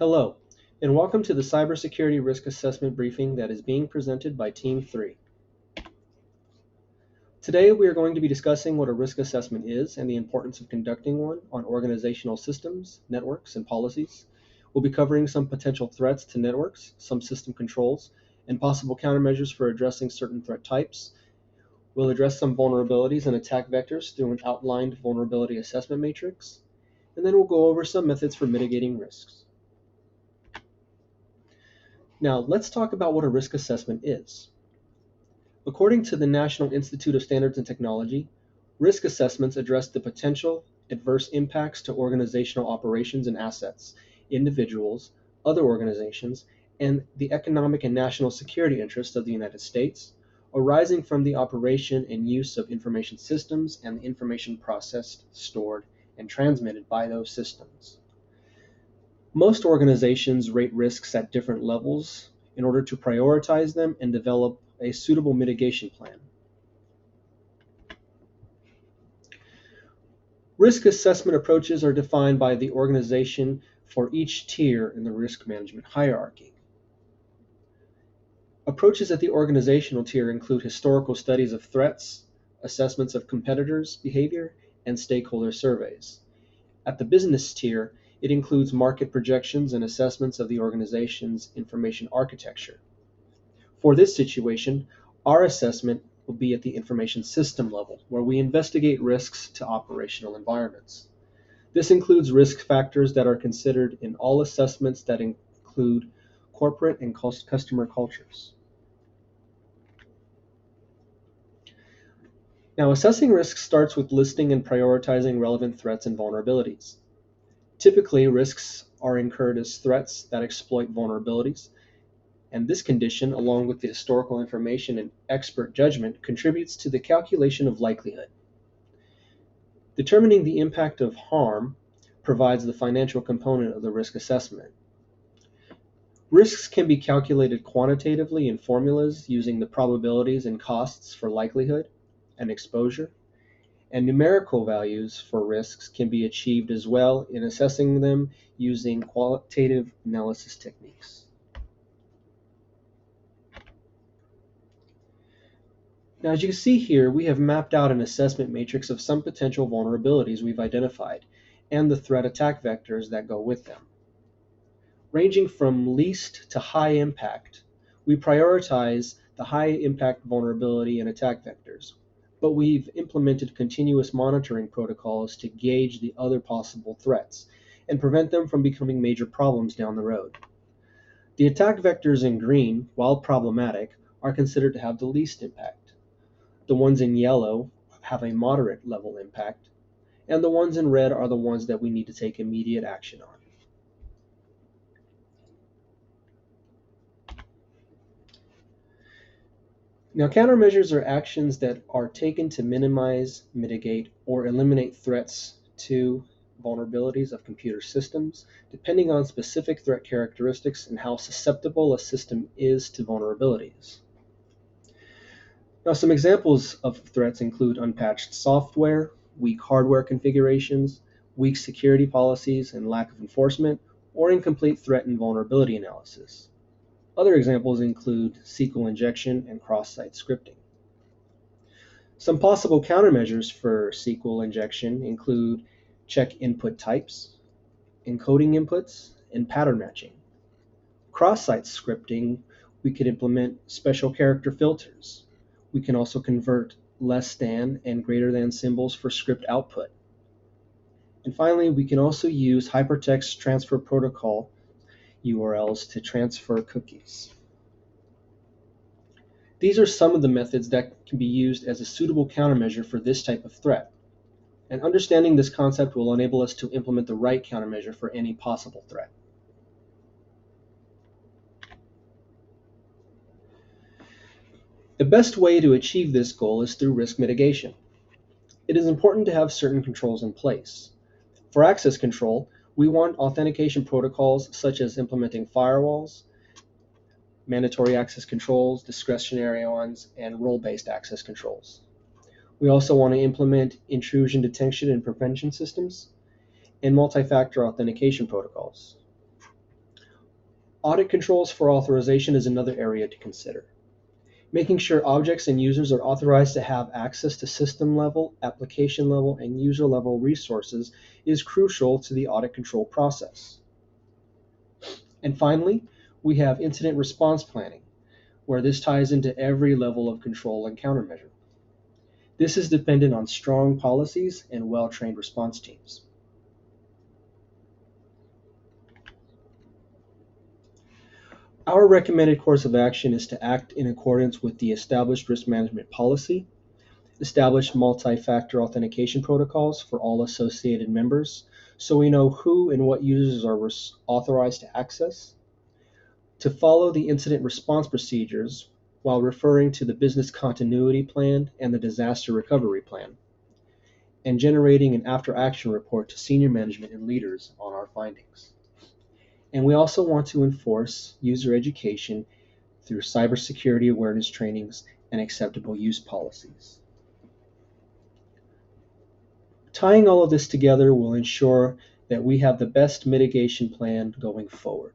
Hello, and welcome to the Cybersecurity Risk Assessment briefing that is being presented by Team 3. Today we are going to be discussing what a risk assessment is and the importance of conducting one on organizational systems, networks, and policies. We'll be covering some potential threats to networks, some system controls, and possible countermeasures for addressing certain threat types. We'll address some vulnerabilities and attack vectors through an outlined vulnerability assessment matrix, and then we'll go over some methods for mitigating risks. Now, let's talk about what a risk assessment is. According to the National Institute of Standards and Technology, risk assessments address the potential adverse impacts to organizational operations and assets, individuals, other organizations, and the economic and national security interests of the United States, arising from the operation and use of information systems and the information processed, stored, and transmitted by those systems. Most organizations rate risks at different levels in order to prioritize them and develop a suitable mitigation plan. Risk assessment approaches are defined by the organization for each tier in the risk management hierarchy. Approaches at the organizational tier include historical studies of threats, assessments of competitors' behavior, and stakeholder surveys. At the business tier, it includes market projections and assessments of the organization's information architecture. For this situation, our assessment will be at the information system level, where we investigate risks to operational environments. This includes risk factors that are considered in all assessments that include corporate and customer cultures. Now, assessing risks starts with listing and prioritizing relevant threats and vulnerabilities. Typically, risks are incurred as threats that exploit vulnerabilities, and this condition, along with the historical information and expert judgment, contributes to the calculation of likelihood. Determining the impact of harm provides the financial component of the risk assessment. Risks can be calculated quantitatively in formulas using the probabilities and costs for likelihood and exposure, and numerical values for risks can be achieved as well in assessing them using qualitative analysis techniques. Now, as you can see here, we have mapped out an assessment matrix of some potential vulnerabilities we've identified and the threat attack vectors that go with them. Ranging from least to high impact, we prioritize the high impact vulnerability and attack vectors, but we've implemented continuous monitoring protocols to gauge the other possible threats and prevent them from becoming major problems down the road. The attack vectors in green, while problematic, are considered to have the least impact. The ones in yellow have a moderate level impact, and the ones in red are the ones that we need to take immediate action on. Now, countermeasures are actions that are taken to minimize, mitigate, or eliminate threats to vulnerabilities of computer systems, depending on specific threat characteristics and how susceptible a system is to vulnerabilities. Now, some examples of threats include unpatched software, weak hardware configurations, weak security policies and lack of enforcement, or incomplete threat and vulnerability analysis. Other examples include SQL injection and cross-site scripting. Some possible countermeasures for SQL injection include check input types, encoding inputs, and pattern matching. Cross-site scripting, we could implement special character filters. We can also convert less than and greater than symbols for script output. And finally, we can also use hypertext transfer protocol URLs to transfer cookies. These are some of the methods that can be used as a suitable countermeasure for this type of threat. And understanding this concept will enable us to implement the right countermeasure for any possible threat. The best way to achieve this goal is through risk mitigation. It is important to have certain controls in place. For access control, we want authentication protocols such as implementing firewalls, mandatory access controls, discretionary ones, and role-based access controls. We also want to implement intrusion detection and prevention systems and multi-factor authentication protocols. Audit controls for authorization is another area to consider. Making sure objects and users are authorized to have access to system level, application level, and user level resources is crucial to the audit control process. And finally, we have incident response planning, where this ties into every level of control and countermeasure. This is dependent on strong policies and well-trained response teams. Our recommended course of action is to act in accordance with the established risk management policy, establish multi-factor authentication protocols for all associated members so we know who and what users are authorized to access, to follow the incident response procedures while referring to the business continuity plan and the disaster recovery plan, and generating an after-action report to senior management and leaders on our findings. And we also want to enforce user education through cybersecurity awareness trainings and acceptable use policies. Tying all of this together will ensure that we have the best mitigation plan going forward.